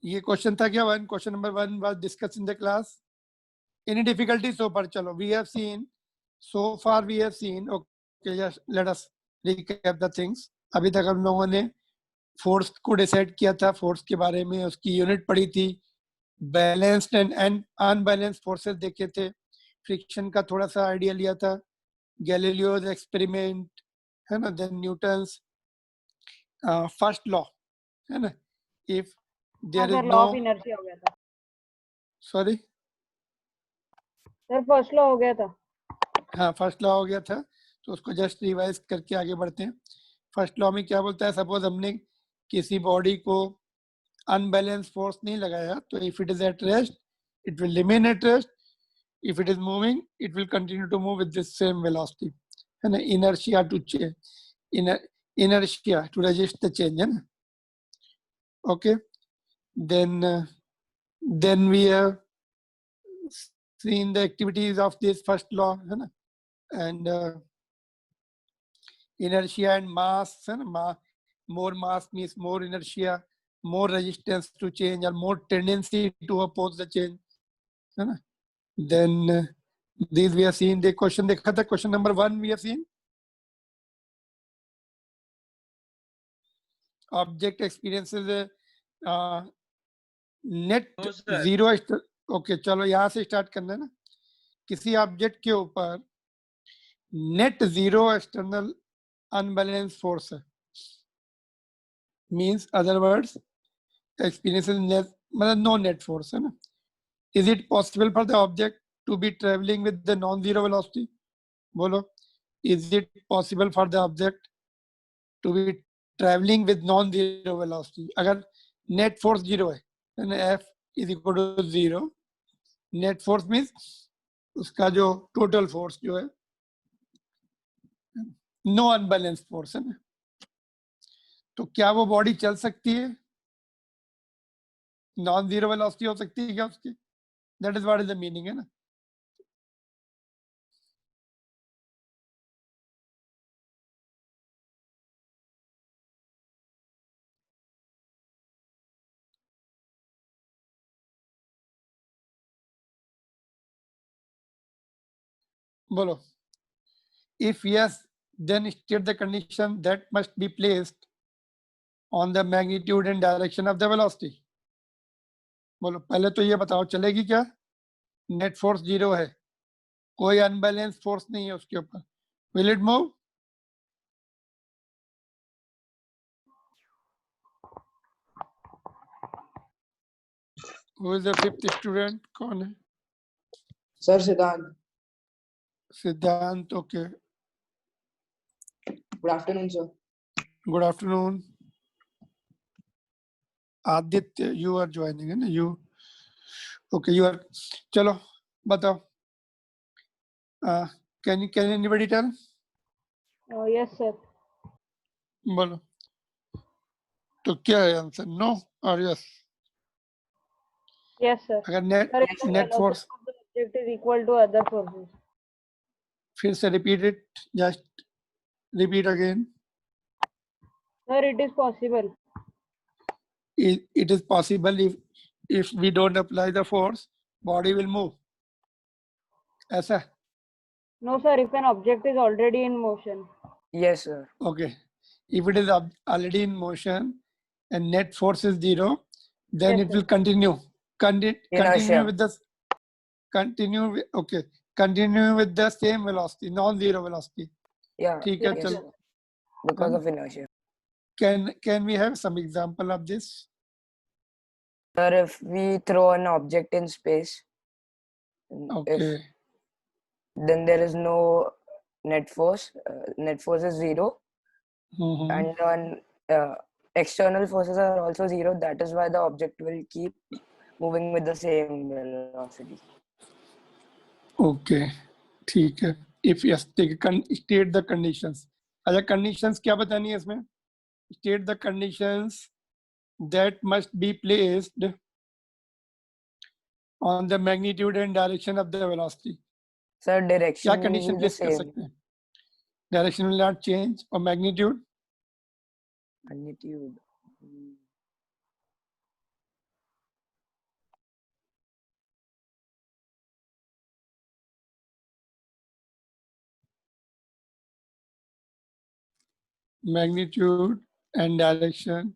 ये क्वेश्चन था क्या? One question number 1 was discussed in the class. Any difficulty so far? चलो, we have seen so far, we have seen, okay, just let us recap the things. अभी तक हम लोगों ने force को डिसाइड किया था, फोर्स के बारे में उसकी यूनिट पढ़ी थी, बैलेंस्ड एंड अनबैलेंस्ड फोर्सेस देखे थे, फ्रिक्शन का थोड़ा सा आइडिया लिया था, गैलीलियोज एक्सपेरिमेंट है ना, देन न्यूटन्स फर्स्ट लॉ है ना, if there is law no, of inertia हो गया था सॉरी सर, फर्स्ट लॉ हो गया था. हाँ फर्स्ट लॉ हो गया था, तो उसको जस्ट रिवाइज करके आगे बढ़ते हैं. फर्स्ट लॉ में क्या बोलता है? सपोज हमने किसी बॉडी को अनबैलेंस फोर्स नहीं लगाया, तो if it is at rest it will remain at rest, if it is moving it will continue to move with the same velocity, है ना. Inertia to change, inertia to resist the change, है ना. Okay, then we have seen the activities of this first law, है ना, and inertia and mass, है ना. More mass means more inertia, more resistance to change, or more tendency to oppose the change, है ना. Then these we have seen. The question देखा था, question number 1 we have seen. Object experiences net zero. Okay चलो यहां से start करना है ना. किसी ऑब्जेक्ट के ऊपर net zero external unbalance force है, मींस अदर वर्ड्स एक्सपीरियंसेस मतलब नो नेट फोर्स, है ना. Is it possible for the object to be travelling with the non zero velocity? बोलो, is it possible for the object to be travelling with non zero velocity? अगर net force zero है, F is equal to zero. Net force means उसका जो total force जो है, no unbalance force, है ना. तो क्या वो बॉडी चल सकती है? नॉन जीरो वेलोसिटी हो सकती है क्या उसकी? That is what is the meaning, है ना. बोलो. If yes then state the condition that must be placed on the magnitude and direction of the velocity. बोलो, पहले तो ये बताओ चलेगी क्या? नेट फोर्स जीरो है, कोई अनबैलेंस फोर्स नहीं है उसके ऊपर, will it move? Who is the fifth student? कौन है? Sir Siddhant. Siddhant. Okay, good afternoon sir. Good afternoon. Aditya, you are joining, है ना. You okay, you are. चलो बताओ. Can anybody tell? Yes sir. बोलो. तो क्या है आंसर, नो और यस? Yes sir. अगर net force, object is equal to other forces. फिर से repeat it, just repeat again. Sir it is possible. It is possible if we don't apply the force, body will move. ऐसा? No sir, if an object is already in motion. Yes sir. Okay, if it is already in motion and net force is zero, then Yes, it sir. will continue Inertia. with the continue with the same velocity, non-zero velocity. Yeah. ठीक है, Yes, चलो. sir. Because of inertia. Can we have some example of this? Sir, if we throw an object in space, Okay. then there is no net force. Net force is zero, Mhm. and on external forces are also zero. That is why the object will keep moving with the same velocity. Okay, ठीक है. If yes, state the conditions. अच्छा, conditions क्या बतानी है इसमें? State the conditions that must be placed on the magnitude and direction of the velocity. Sir, क्या direction will condition be the place कर same. सकते हैं? Direction will not change और magnitude? Magnitude. magnitude and direction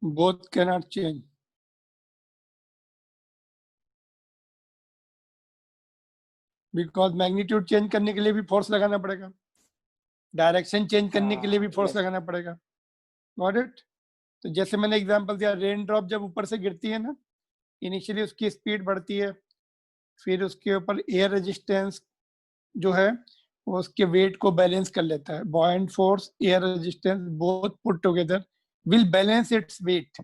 both cannot change. Because magnitude change करने के लिए भी force लगाना पड़ेगा, डायरेक्शन चेंज करने के लिए भी फोर्स yes. लगाना पड़ेगा. Got it? तो जैसे मैंने एग्जांपल दिया, रेन ड्रॉप जब ऊपर से गिरती है ना, इनिशियली उसकी स्पीड बढ़ती है, फिर उसके ऊपर एयर रेजिस्टेंस जो है वो उसके वेट को बैलेंस कर लेता है. Buoyant force, air resistance both put together will balance its weight.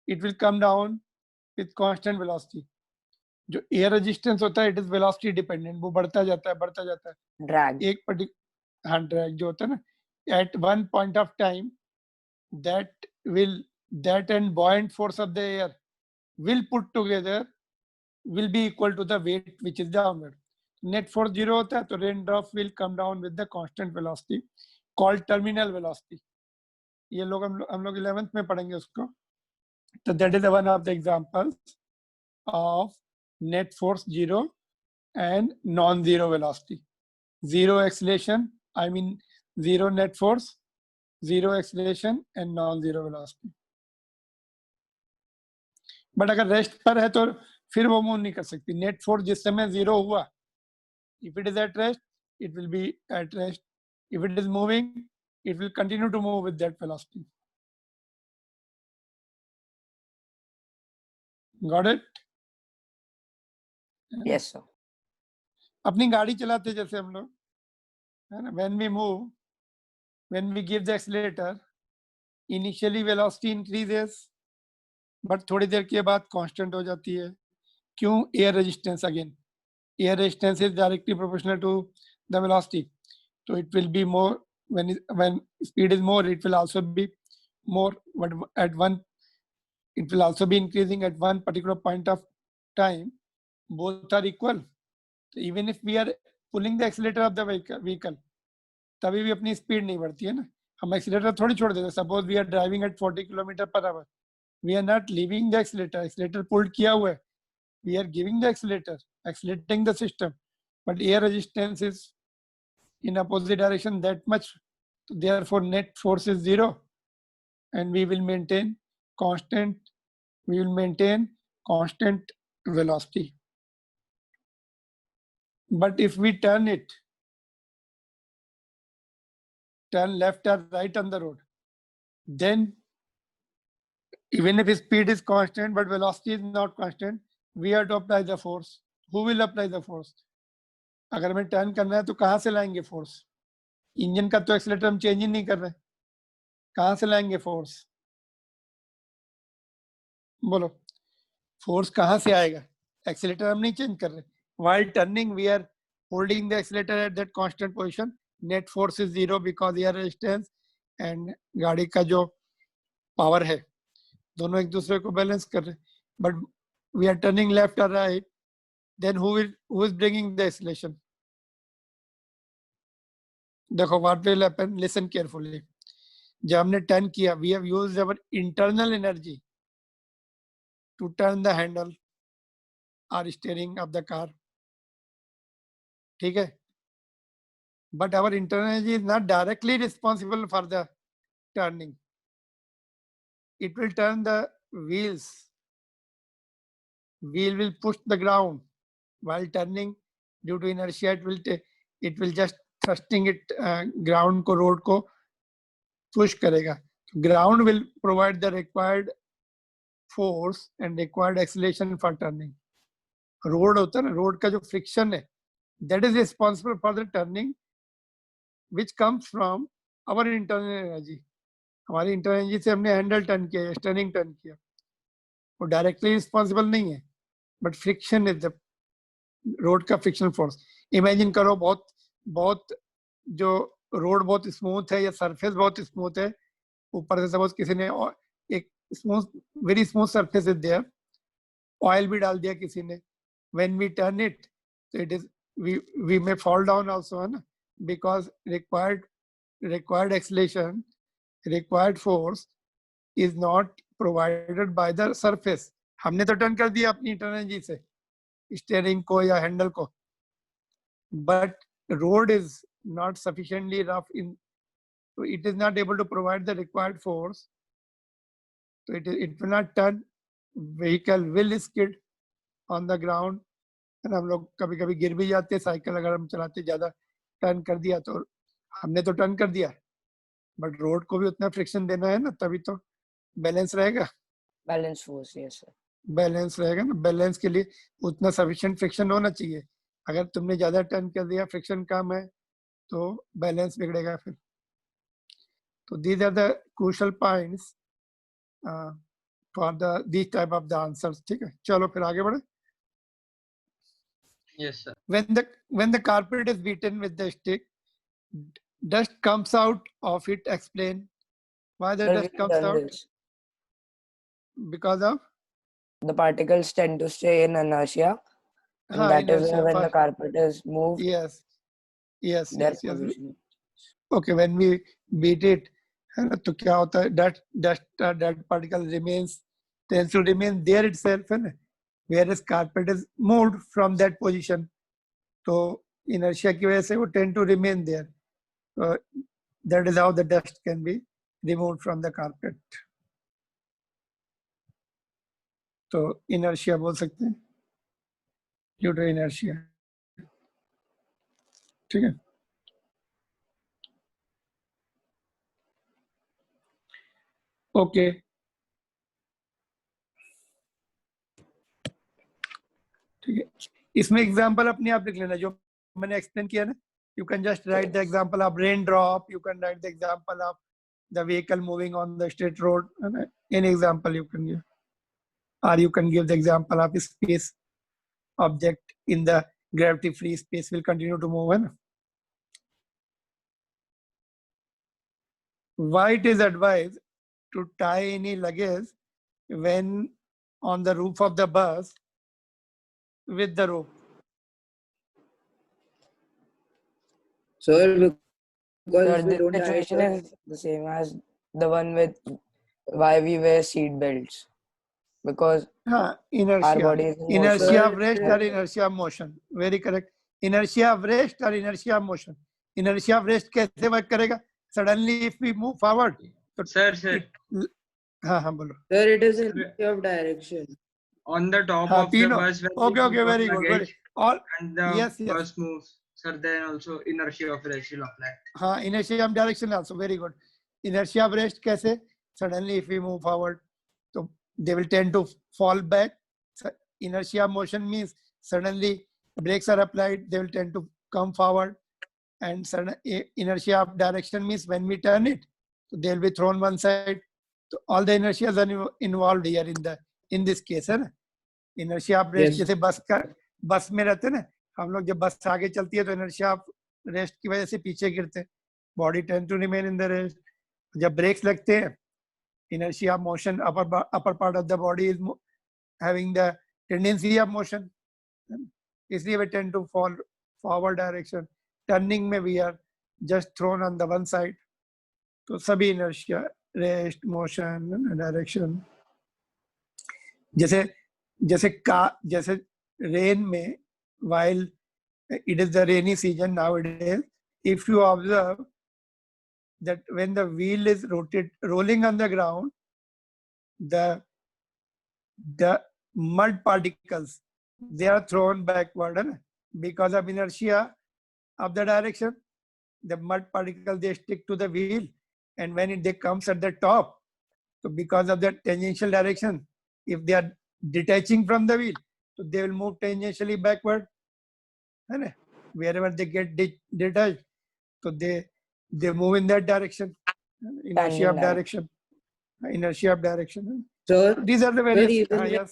It will come down with constant velocity. जो एयर रेजिस्टेंस होता है इट इज वेलोसिटी डिपेंडेंट, वो बढ़ता जाता है. Drag. एक पर्टिकुलर हाँ ड्रैग जो होता है ना, at one point of time that and buoyant force of the air will put together will be equal to the weight which is downward. Net force 0 होता है तो raindrop will come down with the constant velocity called terminal velocity. ये लोग हम लोग 11th में पढ़ेंगे उसको. तो that is one of the examples of net force 0 and non-zero velocity. Zero acceleration, I mean zero net force, zero acceleration and non-zero velocity. But अगर rest पर है तो फिर वो मूव नहीं कर सकती. नेट फोर्स जिस समय जीरो हुआ, if it is at rest it will be at rest, if it is moving it will continue to move with that velocity. Got it? Yes, sir. अपनी गाड़ी चलाते जैसे हम लोग है ना, when we move, when we give the accelerator, initially velocity increases but थोड़ी देर के बाद कांस्टेंट हो जाती है. क्यों? Air resistance. Again air resistance is directly proportional to the velocity, so it will be more when speed is more, it will also be more, but at one it will also be increasing at one particular point of time. Both are equal. So even if we are pulling the accelerator of the vehicle तभी भी अपनी speed नहीं बढ़ती है ना. हम accelerator थोड़ी छोड़ देते. Suppose we are driving at 40 kilometre per hour, we are not leaving the accelerator pulled किया हुआ है, we are giving the accelerating the system, but air resistance is in opposite direction that much, therefore net force is zero and we will maintain constant velocity. But if we turn left or right on the road, then even if speed is constant but velocity is not constant, we have to apply the force. Who will apply the force? अगर हमें turn करना है तो कहाँ से लाएंगे force? Engine का तो एक्सीलरेटर हम चेंज ही नहीं कर रहे, कहाँ से लाएंगे फोर्स? बोलो, फोर्स कहाँ से आएगा? एक्सीलरेटर हम नहीं चेंज कर रहे. While turning we are holding the accelerator at that constant position. Net force is zero because air resistance and गाड़ी का जो पावर है दोनों एक दूसरे को बैलेंस कर रहे. But we are turning left or right, then who is bringing the acceleration? देखो, what will happen? Listen carefully. जब हमने टर्न किया, we have used our internal energy to turn the handle or steering of the car. ठीक है? But our internal energy is not directly responsible for the turning. It will turn the wheels. Wheel will push the ground while turning. Due to inertia, it will just thrusting it ground को, road को push करेगा. Ground will provide the required force and required acceleration for turning. Road होता है ना, road का जो friction है, that is responsible for the turning, which comes from our internal energy. हमारी इंटरनल एनर्जी से हमने हैंडल टर्न किया, स्टर्निंग टर्न किया. वो डायरेक्टली रिस्पॉन्सिबल नहीं है, but friction is the road का फ्रिक्शन फोर्स. इमेजिन करो बहुत जो रोड बहुत स्मूथ है या सरफेस बहुत स्मूथ है, ऊपर से सपोज किसी ने एक very smooth surface is there, oil भी डाल दिया किसी ने. When we turn it, so it is we may fall down also, है ना, because required acceleration, required force is not provided by the surface. हमने तो टर्न कर दिया अपनी इंटरनल एनर्जी से स्टीयरिंग को या हैंडल को, but road is not sufficiently rough in, so it is not able to provide the required force, so it will not turn, vehicle will skid on the ground, है ना. हम लोग कभी कभी गिर भी जाते हैं, साइकिल अगर हम चलाते ज्यादा टर्न कर दिया तो हमने तो टर्न कर दिया, बट रोड को भी उतना फ्रिक्शन देना है ना, तभी तो बैलेंस रहेगा. Balance force, yes sir. Balance रहेगा ना, बैलेंस के लिए उतना सफिशिएंट फ्रिक्शन होना चाहिए. अगर तुमने ज्यादा टर्न कर दिया, फ्रिक्शन कम है, तो बैलेंस बिगड़ेगा फिर. तो these are the crucial points for the this type of the answers. ठीक है, चलो फिर आगे बढ़े. Yes, sir. When the carpet is beaten with the stick, dust comes out of it. Explain why the Sir, dust we've comes done out. this. Because of The particles tend to stay in inertia, and that is inertia. why when the First, carpet is moved, yes, their yes. position. Okay, when we beat it, है ना, तो क्या होता है, that particle tends to remain there itself, है ना, whereas carpet is moved from that position, तो inertia की वजह से वो tend to remain there. That is how the dust can be removed from the carpet. तो inertia बोल सकते हैं, due to inertia. ठीक है. ओके, ठीक है. इसमें एग्जांपल अपने आप लिख लेना जो मैंने एक्सप्लेन किया ना. You can just right the example of rain drop, you can write the example of the vehicle moving on the straight road. Any example you can give, or you can give the example of space object in the gravity free space will continue to move. And why it is advised to tie any luggage when on the roof of the bus with the rope? Sir, because Sir, if we this don't tie it, situation sir, is the same as the one with why we wear seat belts, because our Inertia. body is in Inertia motion. of rest or inertia of motion. Very correct. Inertia of rest or inertia of motion. Inertia of rest कैसे work करेगा? Suddenly if we move forward, तो Sir, हाँ बोलो. sir, it is inertia of direction. on the top हाँ of the तीनों. bus when Okay, we okay, put very our good. luggage All and the yes. bus moves. Sir, then also inertia of rest will apply. हाँ, inertia of direction also very good. Inertia of rest कैसे? Suddenly if we move forward, so they will tend to fall back. So inertia of motion means suddenly brakes are applied, they will tend to come forward. And sudden inertia of direction means when we turn it, so they will be thrown one side. So all the inertias are involved here in this case, है ना. Inertia of rest Yes. जैसे बस में रहते हैं ना हम लोग, जब बस आगे चलती है तो inertia of rest की वजह से पीछे गिरते हैं. Body tend to remain in the rest. जब brakes लगते हैं, inertia of motion, upper part of the body is having the tendency of motion, इसलिए we tend to fall forward direction. Turning में we are just thrown on the one side. तो सभी inertia, rest, motion, direction. जैसे rain में, while it is the rainy season nowadays, if you observe that when the wheel is rolling on the ground, the mud particles, they are thrown backward, and because of inertia of the direction, the mud particles, they stick to the wheel, and when they comes at the top, so because of the tangential direction, if they are detaching from the wheel, so they will move tangentially backward, and wherever they get detached, so they move in that direction. Inertia of direction. Inertia of direction. Sir, These are the various. even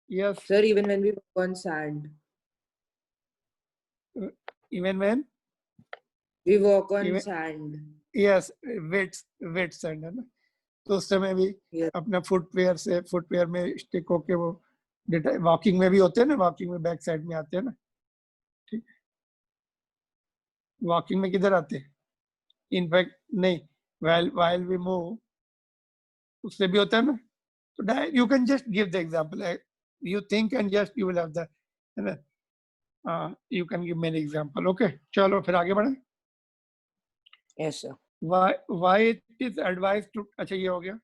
Yes. sir, even when we walk on sand, Even when we walk on Even- sand. yes, wet sand है ना, तो उस समय भी Yes. अपना footwear में stick होके वो वॉकिंग में भी होते हैं ना, वॉकिंग में बैक साइड में आते हैं ना. ठीक, वॉकिंग में किधर आते हैं? इनफैक्ट नहीं, while we move, उससे भी होता है ना. तो you can just give the example. You think and just you will have the, है ना. You can give me an example. Okay, चलो फिर आगे बढ़े. Yes, sir. Why it is advised to, अच्छा ये हो गया,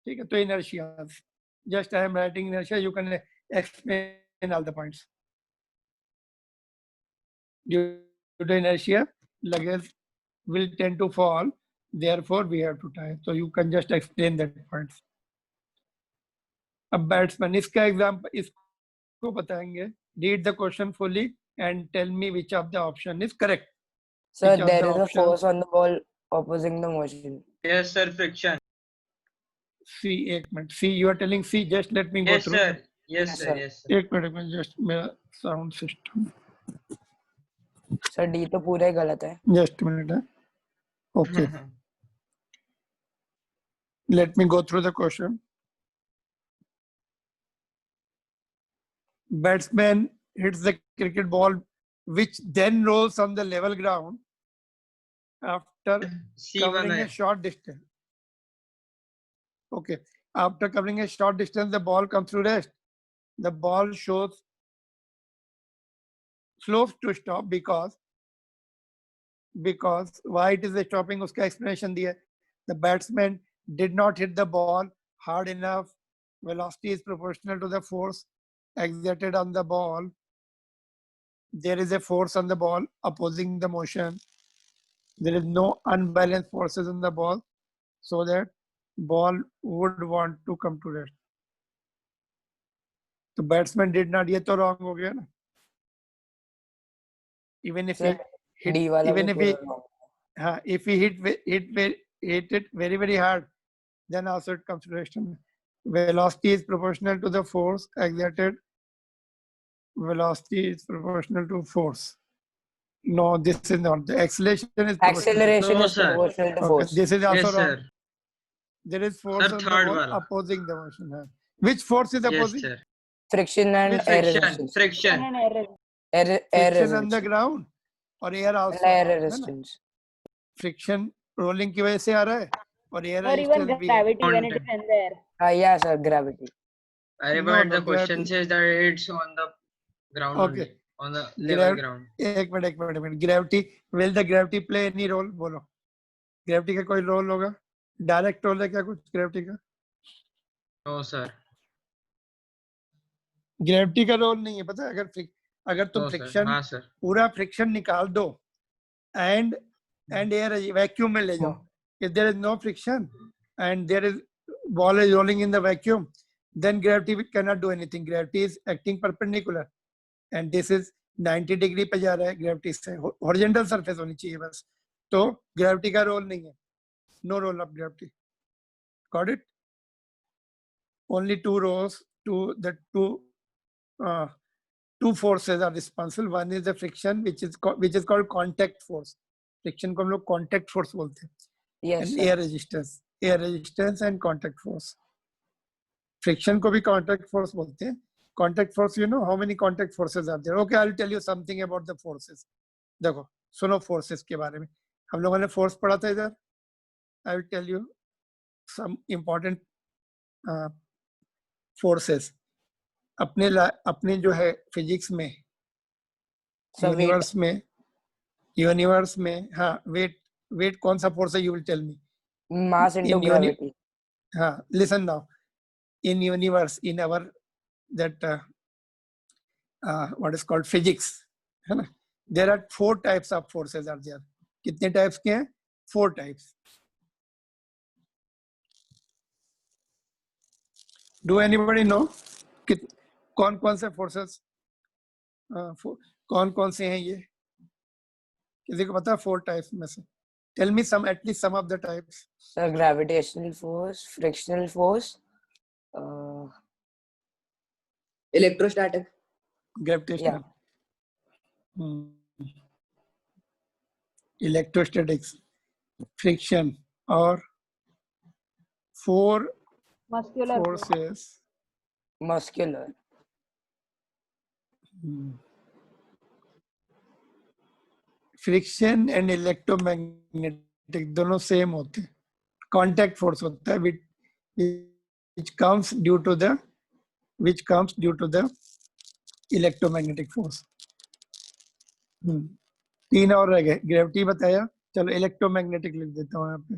ठीक है. तो inertia, just I am writing inertia, you can explain all the points. Due to inertia, luggage will tend to fall, therefore we have to tie. So you can just explain that points. अब batsman, इसका example इसको बताएंगे. Read the question fully and tell me which of the option is correct. Sir, Which of there the is a options? force on the ball opposing the motion. Yes, sir. Friction. C, एक minute. C, you are telling C. Just let me go Yes, through. sir. Yes, Yes, sir. sir. Yes, sir. एक minute में just मेरा sound system. Sir, D तो पूरा ही गलत है. Just a minute. Okay. Let me go through the question. Batsman hits the cricket ball, which then rolls on the level ground after C covering वाला a है. short distance. Okay. After covering a short distance, the ball comes to rest. The ball slows to stop because why it is stopping, उसका explanation दिया. The batsman did not hit the ball hard enough. Velocity is proportional to the force exerted on the ball. There is a force on the ball opposing the motion. There is no unbalanced forces on the ball, so that ball would want to come to rest. The batsman did not. ये तो wrong हो गया ना. Even if Sir, he hit, D वाला even भी if he, पूरा wrong. if he hit it very hard, then also it comes to rest. Velocity is proportional to the force exerted. Velocity is proportional to force. No, this is not. The acceleration is proportional. Acceleration No, is sir. proportional to Okay, force. this is also Yes, wrong. sir. There is force Sir, on the third ball वाला. opposing the motion. Which force is Yes, opposing? sir. Friction and Which air Friction. resistance. Friction. And error. Air Friction on the resistance. ground और air also. And air है ना? resistance. Friction rolling की वजह से आ रहा है और air Or even resistance भी है. gravity when it is Content. in the air. Yeah, sir, gravity. But No, the question gravity. says that it's on the ground Okay. only. On the level ground. एक minute. Gravity. Will the gravity play any role? बोलो. Gravity का कोई role होगा? Direct role है क्या कुछ gravity का? No, sir. Gravity का role नहीं है, पता है? अगर तुम No, sir. friction हाँ, sir. पूरा friction निकाल दो and air vacuum में ले जाओ. If there is no friction and there is ball is rolling in the vacuum, then gravity cannot do anything. Gravity is acting perpendicular and this is 90 degree पे जा रहा है gravity से. Horizontal surface होनी चाहिए बस. तो gravity का role नहीं है. No role of gravity. Got it? Only two forces are responsible. One is the friction, which is called contact force. Friction को हम लोग contact force बोलते हैं. Yes, And sir. air resistance and contact force. Friction को भी contact force बोलते हैं. Contact force, you know how many contact forces are there? Okay, I'll tell you something about the forces. देखो, सुनो forces के बारे में. हम लोगों ने force पढ़ा था इधर. I will tell you some important forces. अपने जो है physics में, So universe में, हाँ, weight कौन सा force है? You will tell me. mass into In gravity. हाँ, listen now. In universe, in our that what is called physics, है ना? There are 4 types of forces are there. कितने types के हैं? 4 types. Do anybody know कौन से forces कौन से हैं ये? किसी को पता है 4 types में से? Tell me at least some of the types. So gravitational force, frictional force, Electrostatic. Gravitational. Electrostatics, friction, or 4 Muscular force. forces. muscular. Friction and electromagnetic दोनों सेम होते हैं. कांटेक्ट फोर्स होता है which comes due to the electromagnetic force. तीन और रह गए, gravity बताया, चलो इलेक्ट्रोमैग्नेटिक लिख देता हूँ यहाँ पे।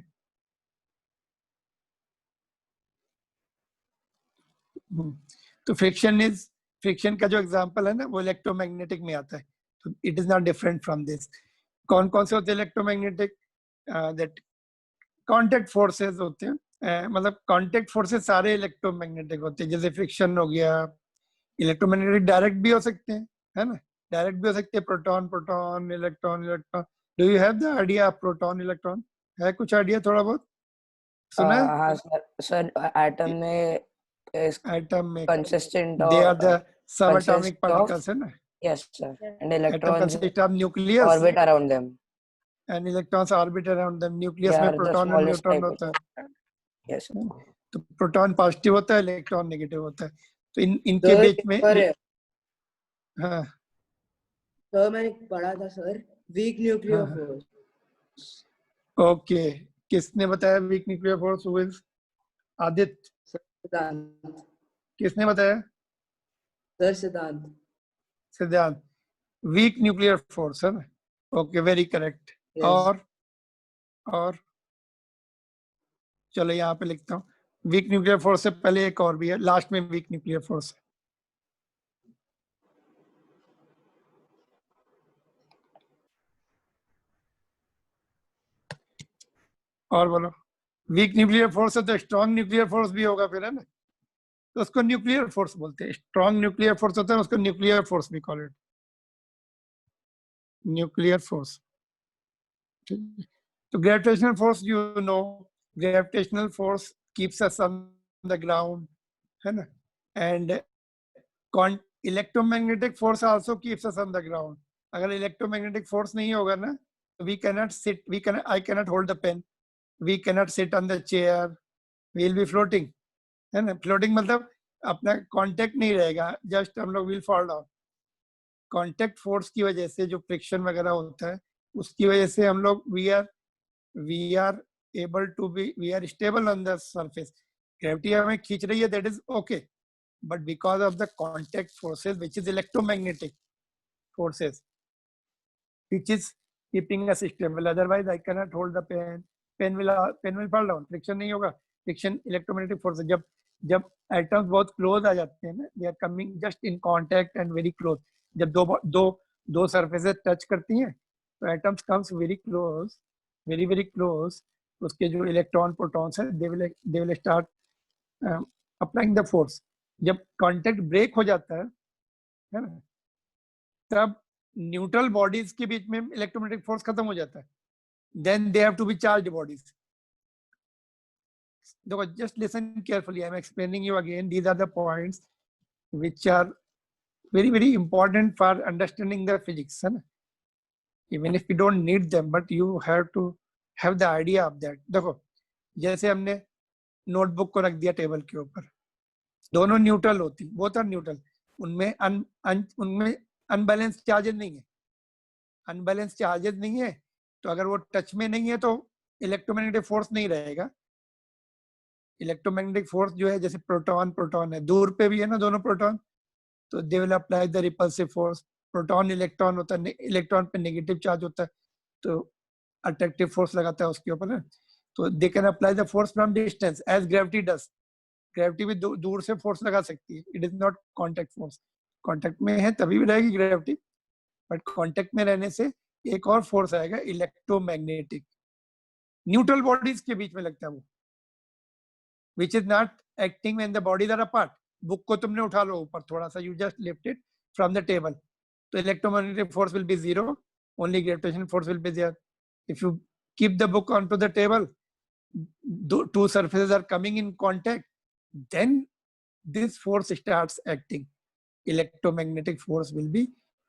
तो फ्रिक्शन का जो एग्जांपल है ना वो इलेक्ट्रोमैग्नेटिक में आता है, तो it is not different from this. कौन कौन से होते हैं इलेक्ट्रोमैग्नेटिक? दैट कांटेक्ट फोर्सेस होते हैं, मतलब कांटेक्ट फोर्सेस सारे इलेक्ट्रोमैग्नेटिक होते हैं। जैसे फ्रिक्शन हो गया, इलेक्ट्रोमैग्नेटिक डायरेक्ट भी हो सकते हैं, है ना, डायरेक्ट भी हो सकते हैं, proton proton, electron electron. Do you have the idea of proton electron? है कुछ आइडिया थोड़ा बहुत सुना है? हाँ सर एटम में एटम में consistent they are the of सब consist एटॉमिक of पार्टिकल्स, है ना, yes sir, and atom electrons consist of nucleus orbit around them. And electrons orbit around them. They nucleus में are the प्रोटॉन और smallest neutron type होता of है, yes sir. तो proton positive होता है, electron negative होता है। तो इनके सर बीच में पेपर है हाँ सर, मैंने पढ़ा था सर, वीक न्यूक्लियर हाँ फोर्स। ओके, किसने बताया वीक न्यूक्लियर फोर्स? हुए आदित्य, सिद्धांत, किसने बताया? सर सिद्धांत। सिद्धांत, वीक न्यूक्लियर फोर्स, है ना, ओके वेरी करेक्ट। Yes. और चलो यहाँ पे लिखता हूँ वीक न्यूक्लियर फोर्स से पहले एक और भी है, लास्ट में वीक न्यूक्लियर फोर्स है। और बोलो, वीक न्यूक्लियर फोर्स है तो स्ट्रॉन्ग न्यूक्लियर फोर्स भी होगा फिर, है ना, तो उसको न्यूक्लियर फोर्स बोलते हैं। स्ट्रॉन्ग न्यूक्लियर फोर्स होता है उसको न्यूक्लियर फोर्स भी कॉल इट, न्यूक्लियर फोर्स। तो gravitational force, you know, gravitational force keeps us on the ground, है ना, and electromagnetic force also keeps us on the ground. अगर इलेक्ट्रोमैग्नेटिक फोर्स नहीं होगा ना, we cannot sit, I cannot hold the pen, we cannot sit on the chair, we will be floating, है ना। Floating मतलब अपना कांटेक्ट नहीं रहेगा, जस्ट हम लोग will fall down. Contact force की वजह से जो फ्रिक्शन वगैरह होता है उसकी वजह से हम लोग we are able to be, we are stable on the surface. Gravity हमें खींच रही है, that is okay, but because of the contact forces, which is electromagnetic forces, which is keeping us stable, otherwise I cannot hold the pen will fall down, friction नहीं होगा। friction electromagnetic force है। जब atoms बहुत close आ जाते हैं ना, they are coming just in contact and very close, जब दो surfaces touch करती हैं तो atoms comes very close, very close, उसके जो electron protons हैं they will start applying the force। जब कांटेक्ट ब्रेक हो जाता है ना, तब न्यूट्रल बॉडीज के बीच में इलेक्ट्रोमैग्नेटिक फोर्स खत्म हो जाता है, then they have to be charged bodies. देखो, just listen carefully, I am explaining you again, these are the points which are very important for understanding the physics, है ना, even if you don't need them, but you have to have the idea of that। देखो, जैसे हमने notebook को रख दिया table के ऊपर, दोनों न्यूट्रल होती, बोथ आर न्यूट्रल, उनमें उनमें अनबैलेंस चार्जेस नहीं है, अनबैलेंस चार्जेस नहीं है, तो अगर वो टच में नहीं है तो इलेक्ट्रोमैग्नेटिक फोर्स नहीं रहेगा। इलेक्ट्रोमैग्नेटिक फोर्स जो है, जैसे प्रोटॉन है, दूर पे भी है ना दोनों प्रोटॉन, तो they will apply the repulsive force. Proton electron होता है, इलेक्ट्रॉन पे नेगेटिव चार्ज होता है तो अट्रैक्टिव फोर्स लगाता है उसके ऊपर ना, तो they can apply the force from distance as gravity does. Gravity भी दूर से फोर्स लगा सकती है, it is not contact force. Contact में है तभी भी रहेगी ग्रेविटी, बट कॉन्टेक्ट में रहने से एक और फोर्स आएगा, इलेक्ट्रोमैग्नेटिक, न्यूट्रल बॉडीज के बीच में लगता है वो, which is not acting when the bodies are apart. Book को तुमने उठा लो ऊपर थोड़ा सा, you just lift it from the table, तो electromagnetic force will be zero, only gravitational force will be there. If you keep the book on to the table, two surfaces are coming in contact, then this force starts acting, electromagnetic force will be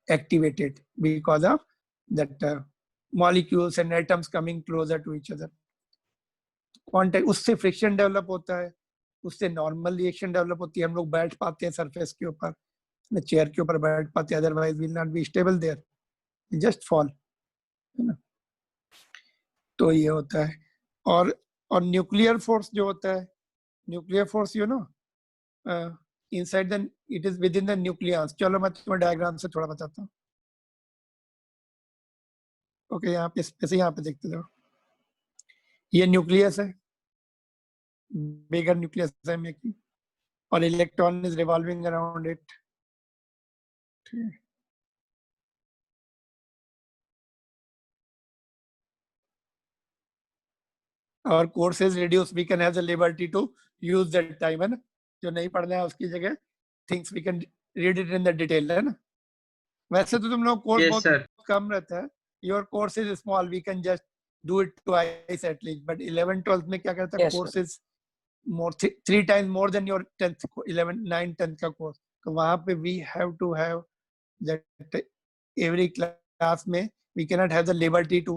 activated because of that molecules and atoms coming closer to each other, contact, उससे friction develop होता है, उससे normal reaction develop होती है, हम लोग बैठ पाते हैं सरफेस के ऊपर, चेयर के ऊपर बैठ पाते हैं, otherwise will not be stable there, just fall, है ना। तो ये होता है। और न्यूक्लियर फोर्स जो होता है, nuclear force you no inside the, it is with in the nucleus. चलो मैं तुम्हें डायग्राम से थोड़ा बताता हूँ। ओके यहाँ पे स्पेस यहाँ पे देखते जाओ, ये न्यूक्लियस है, बिगर न्यूक्लियस है मेकिंग, और electron is revolving around it. और courses reduce, we can have the liberty to use that time, है ना, जो नहीं पढ़ना है उसकी जगह things we can read it in the detail, है ना। वैसे तो तुम लोग कोर्स Yes, बहुत sir. कम रहता है, your course is small, we can just do it twice at least, but 11 12th में क्या करता है, Yes, sir. Course is more 3 times more than your 10th 11 9 10th का कोर्स। तो वहां पे we have to have that every class में we cannot have the liberty to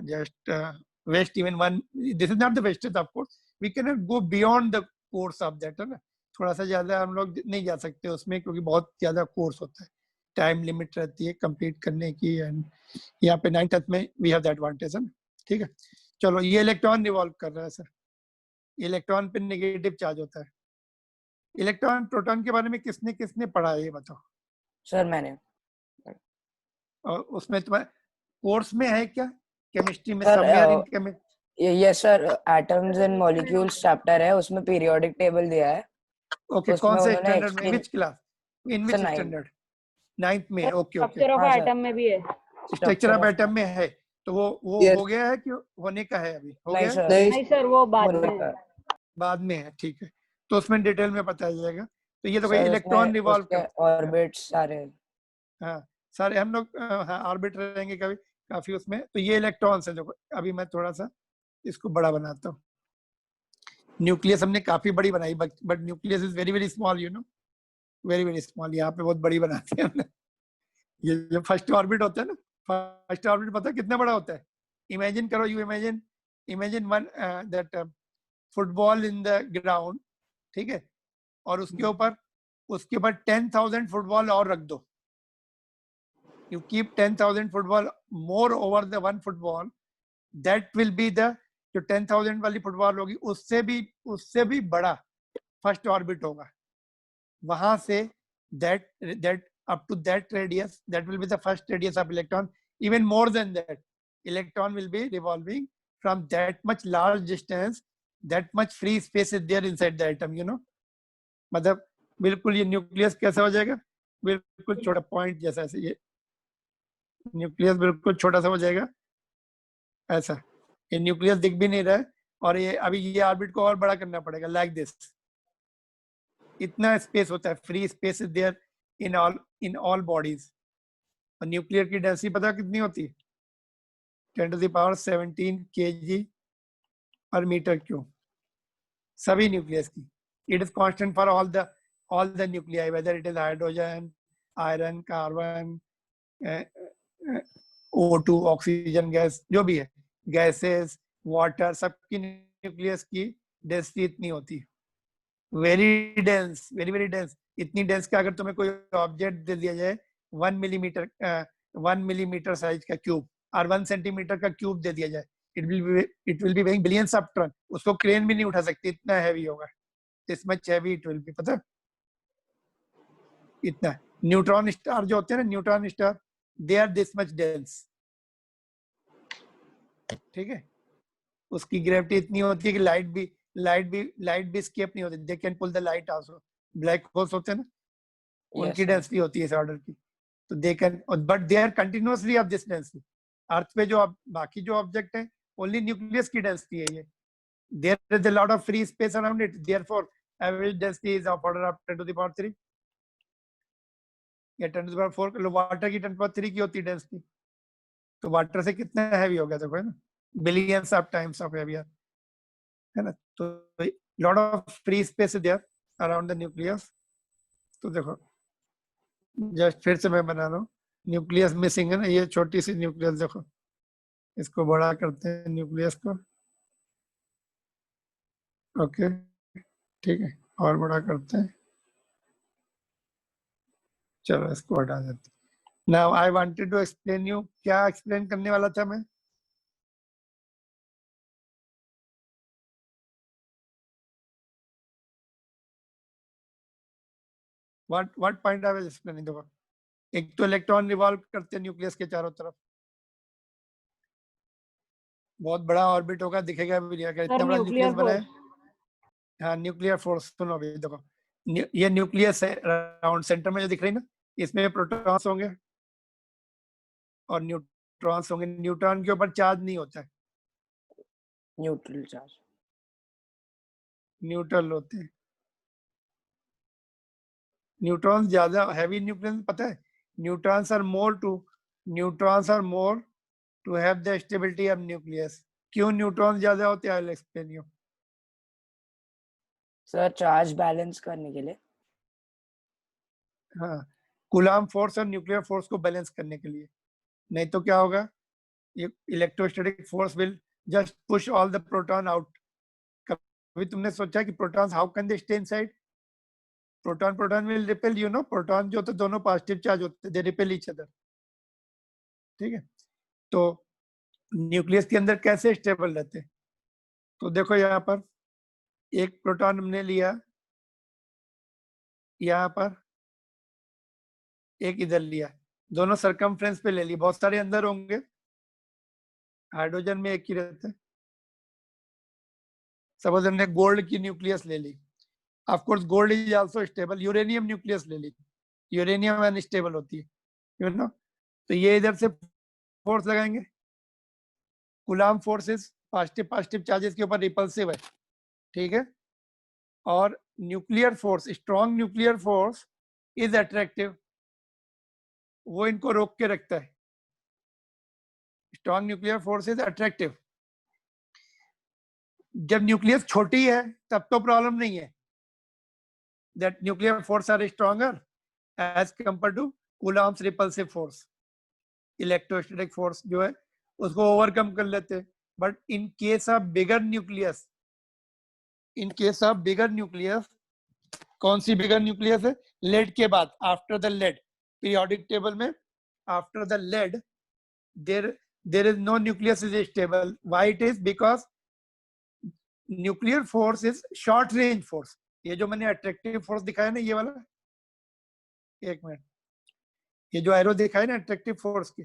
just waste even one, this is not the wastage of course, we cannot go beyond the course of that, है ना। थोड़ा सा ज्यादा हम लोग नहीं जा सकते उसमें, क्योंकि बहुत ज्यादा कोर्स होता है, टाइम लिमिट रहती है कंप्लीट करने की, एंड यहाँ पे 9th 10th में वी हैव द एडवांटेज, है ना। ठीक है, चलो ये इलेक्ट्रॉन रिवॉल्व कर रहा है सर, इलेक्ट्रॉन पे नेगेटिव चार्ज होता है। इलेक्ट्रॉन प्रोटॉन के बारे में किसने किसने पढ़ा है ये बताओ, Sir, मैंने और उसमें तुम्हारे कोर्स में है क्या, केमिस्ट्री में, Sir, somewhere in chemistry? yes sir, atoms and molecules chapter है, उसमें periodic table दिया है, ओके, उसमें कौन से उन्होंने स्टैंडर्ड में, explain, which class, in sir, which 9th standard? 9th में, ओके ओके। स्ट्रक्चर ऑफ हाँ, sir. एटम में भी है। स्ट्रक्चर ऑफ of एटम में है, तो वो Yes. हो गया है कि होने का है, अभी हो नहीं गया है? सर, नहीं नहीं सर, वो बाद होने में का है। है। बाद में है, ठीक है, तो उसमें डिटेल में बताया जाएगा। तो ये तो कोई सर इलेक्ट्रॉन उसमें रिवॉल्व उसके करता है, ऑर्बिट्स सारे, हाँ सारे हम लोग, हाँ ऑर्बिट रहेंगे कभी काफी उसमें। तो ये इलेक्ट्रॉन्स है, जो अभी मैं थोड़ा सा इसको बड़ा बनाता हूँ। न्यूक्लियस हमने काफी बड़ी बनाई, but nucleus is very very small, you know, very very small. यहाँ पे बहुत बड़ी बनाते हैं हमने। ये जो फर्स्ट ऑर्बिट होता है ना, फर्स्ट ऑर्बिट पता है कितना बड़ा होता है? इमेजिन करो, you imagine, imagine one that football in the ground, ठीक है, और उसके ऊपर 10,000 फुटबॉल और रख दो, you keep 10,000 football more over the one football, that will be the, जो 10,000 वाली फुटबॉल होगी उससे भी बड़ा फर्स्ट ऑर्बिट होगा। वहां से that up to that radius, that will be the first radius of electron. Even more than that, electron will be revolving from that much large distance, that much free space is there inside the atom, you know। मतलब बिल्कुल ये nucleus कैसा हो जाएगा, बिल्कुल छोटा point जैसा, ऐसे ये न्यूक्लियस बिल्कुल छोटा सा हो जाएगा ऐसा। ये न्यूक्लियस दिख भी नहीं रहा है, और ये अभी ये ऑर्बिट को और बड़ा करना पड़ेगा, लाइक दिस। इतना स्पेस होता है, free space is there in all bodies. और न्यूक्लियर की डेंसिटी पता कितनी होती है? 10⁻17 kg पर मीटर क्यूब, सभी न्यूक्लियस की। It is constant for all the nuclei, whether it is hydrogen, iron, carbon, O2, oxygen gas, जो भी है, गैसेस, वाटर, सबकी न्यूक्लियस की डेंसिटी इतनी होती है, very dense, very very dense. इतनी डेंस का अगर तुम्हें कोई ऑब्जेक्ट दे दिया जाए 1 मिलीमीटर साइज का क्यूब, और 1 सेंटीमीटर का क्यूब दे दिया जाए, it will be weighing billions of ton, उसको क्रेन भी नहीं उठा सकती, इतना हैवी होगा, this much heavy it will be, पता इतना। न्यूट्रॉन स्टार जो होते हैं ना, neutron star, they are this much dense, ठीक है। उसकी ग्रेविटी इतनी होती है कि लाइट भी स्केप नहीं होती, they can pull the light also. Black holes होते हैं ना, yes उनकी sir. डेंसिटी होती है इस ऑर्डर की, तो they can, but they are continuously of this density. Earth पे जो बाकी जो ऑब्जेक्ट है, ओनली न्यूक्लियस की डेंसिटी है ये, there is a lot of free space around it, therefore average density is of order of 10⁻3 या 10⁻4। वाटर की 10⁻3 की होती है डेंसिटी, तो वाटर से कितना हैवी हो गया देखो, है ना, billions of times of heavier, है ना। तो lot of free space there around the nucleus. तो देखो जस्ट फिर से मैं बना रहा हूँ, न्यूक्लियस मिसिंग है ना, ये छोटी सी न्यूक्लियस, देखो इसको बड़ा करते हैं न्यूक्लियस को, ओके ठीक है, और बड़ा करते हैं, चलो इसको हटा देते हैं। Now I wanted to explain you, क्या एक्सप्लेन करने वाला था मैं? What point I was explaining, देखो एक तो इलेक्ट्रॉन रिवॉल्व करते हैं न्यूक्लियस के चारों तरफ, बहुत बड़ा ऑर्बिट होगा, दिखेगा भी नहीं अगर इतना Sir, बड़ा nuclear न्यूक्लियस बना है। force. हाँ न्यूक्लियर फोर्स, सुनो अभी देखो, ये न्यूक्लियस है राउंड सेंटर में जो दिख रही है ना, इसमें प्रोटॉन्स होंगे और न्यूट्रॉन्स होंगे। न्यूट्रॉन के ऊपर चार्ज नहीं होता है, न्यूट्रल चार्ज। न्यूट्रल होते हैं। न्यूट्रॉन्स ज्यादा हैवी न्यूक्लियस, पता है, neutrons are more to have the stability of nucleus. क्यों न्यूट्रॉन ज्यादा होते हैं, I will explain you. Sir charge balance करने के लिए। हाँ, कूलाम फोर्स और न्यूक्लियर फोर्स को बैलेंस करने के लिए, नहीं तो क्या होगा, ये electrostatic force will just push all the proton out. कभी तुमने सोचा कि protons how can they stay inside? Proton will repel, you know, proton जो तो दोनों पॉजिटिव चार्ज होते हैं, दे रिपेल ईच अदर, ठीक है। तो न्यूक्लियस के अंदर कैसे स्टेबल रहते हैं? तो देखो यहाँ पर एक प्रोटॉन हमने लिया, यहाँ पर एक इधर लिया, दोनों सरकमफ्रेंस पे ले ली, बहुत सारे अंदर होंगे, हाइड्रोजन में एक ही रहते हैं। सपोज हमने गोल्ड की न्यूक्लियस ले ली, of course gold is also stable. Uranium nucleus ले ली, यूरेनियम अनस्टेबल होती है, यू नो। तो ये इधर से फोर्स लगाएंगे, कूलाम फोर्सेस पॉजिटिव चार्जेस के ऊपर रिपल्सिव है, ठीक है। और nuclear force, strong nuclear force is attractive, वो इनको रोक के रखता है। Strong nuclear force is attractive. जब न्यूक्लियस छोटी है तब तो प्रॉब्लम नहीं है, that nuclear force are stronger as compared to Coulomb's repulsive force. Electrostatic force जो है उसको ओवरकम कर लेते हैं। But in case of bigger nucleus, कौन सी बिगर न्यूक्लियस है? लेड के बाद, after the lead, periodic table में after the lead there is no nucleus is stable. Why it is? Because nuclear force is short range force. ये जो मैंने attractive force दिखाया ना, ये वाला, एक मिनट, ये जो एरो दिखाया ना अट्रैक्टिव फोर्स के,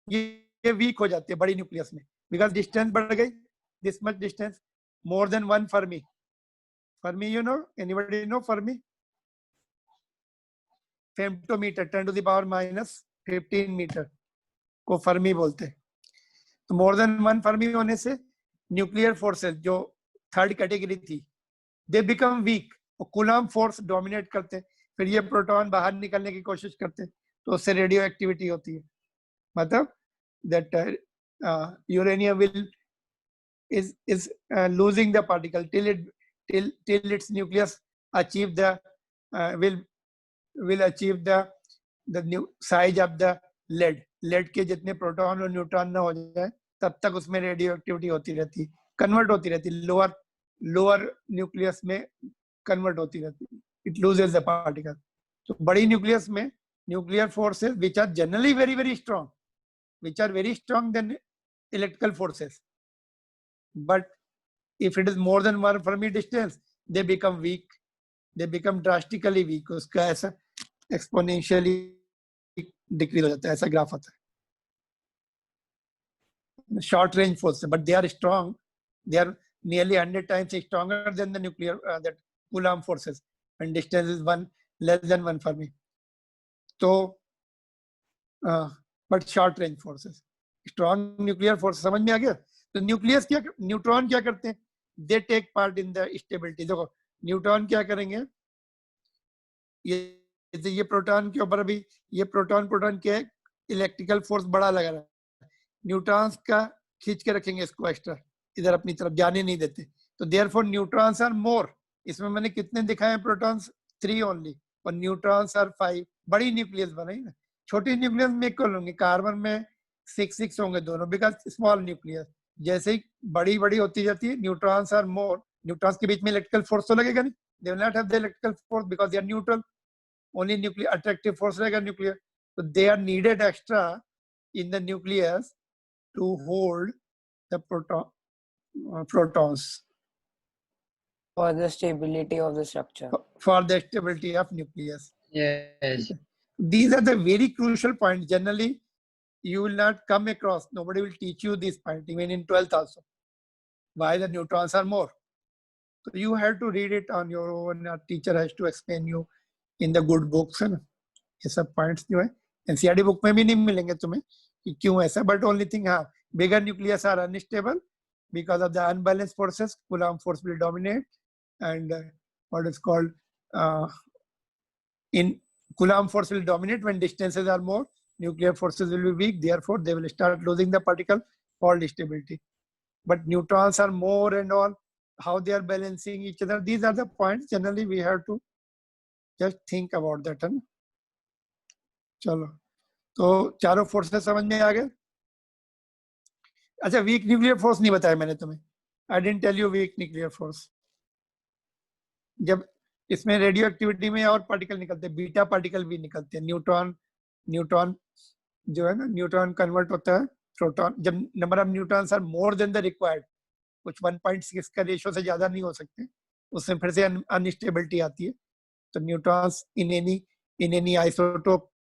ये वीक हो जाती है बड़ी न्यूक्लियस में, बिकॉज डिस्टेंस बढ़ गई, this much distance, more than 1 fermi. Fermi, you know, anybody know fermi? Femtometre 10⁻⁻15 metre को फर्मी बोलते हैं। तो मोर देन 1 फर्मी होने से न्यूक्लियर फोर्सेस जो थर्ड कैटेगरी थी, दे बिकम वीक, और कूलाम फोर्स डोमिनेट करते हैं। फिर ये प्रोटॉन बाहर निकलने की कोशिश करते हैं, तो उससे रेडियो एक्टिविटी होती है। मतलब that uranium will is losing the particle till its nucleus achieve the will achieve the new size of the lead के जितने प्रोटॉन और न्यूट्रॉन ना हो जाए तब तक उसमें रेडियो एक्टिविटी होती रहती, कन्वर्ट होती रहती, लोअर न्यूक्लियस में कन्वर्ट होती रहती, इट लूजेस द पार्टिकल। तो बड़ी न्यूक्लियस में nuclear forces which are generally very strong, which are very strong than electrical forces, but if it is more than 1 Fermi distance, they become weak, they become drastically weak, उसका ऐसा exponentially decrease हो जाता है, ऐसा graph आता है। short range forces, but they are strong, they are nearly 100 times stronger than the nuclear that Coulomb forces, and distance is less than 1 Fermi. तो but short range forces, strong nuclear force, समझ में आ गया? तो nucleus क्या, neutron क्या करते हैं? They take part in the stability. देखो न्यूट्रॉन क्या करेंगे, ये प्रोटॉन के ऊपर अभी ये प्रोटॉन के इलेक्ट्रिकल फोर्स बड़ा लगा रहा है, न्यूट्रॉन्स का खींच के रखेंगे इसको एक्स्ट्रा, इधर अपनी तरफ जाने नहीं देते। तो देयरफॉर न्यूट्रॉन्स आर मोर। इसमें मैंने कितने दिखाए? प्रोटॉन्स 3 ओनली, और न्यूट्रॉन्स आर 5। बड़ी न्यूक्लियस बनाई ना, छोटी न्यूक्लियस में इक्वल होंगे, कार्बन में 6 होंगे दोनों, बिकॉज स्मॉल न्यूक्लियस। जैसे ही बड़ी होती जाती है, न्यूट्रॉन्स आर मोर, न्यूट्रॉन्स के बीच में इलेक्ट्रिकल फोर्स तो लगेगा नहीं, they will not have the electrical force because they are neutral, only nuclear attractive force रहेगा न्यूक्लियर। तो they are needed extra in the nucleus to hold the protons for the stability of the structure. For the stability of nucleus. Yes. These are the very crucial points. Generally, you will not come across. Nobody will teach you this point, even in 12th also. why the neutrons are more. So you have to read it on your own. Our teacher has to explain you in the good books, है ना. ये सब points जो है NCERT book में भी नहीं मिलेंगे तुम्हें कि क्यों ऐसा. बट ओनली थिंग, हाँ, bigger nucleus are unstable because of the unbalanced forces. Coulomb force will dominate, and what is called in Coulomb force will dominate when distances are more. Nuclear forces will be weak, therefore they will start losing the particle, fall stability. But neutrons are more and all, how they are balancing each other. These are the points generally we have to just think about that. है ना. चलो, तो चारों forces समझ में आ गए. अच्छा, week nuclear force नहीं बताया मैंने तुम्हें. I didn't tell you weak nuclear force. जब इसमें रेडियो एक्टिविटी में और पार्टिकल निकलते हैं, बीटा पार्टिकल भी निकलते हैं. न्यूट्रॉन जो है ना, न्यूट्रॉन कन्वर्ट होता है प्रोटॉन. जब number of neutrons are more than the required, कुछ 1.6 का रेशियो से ज्यादा नहीं हो सकते, उसमें फिर से अनस्टेबिलिटी आती है. तो न्यूट्रॉन्स इन एनी आइसोटोप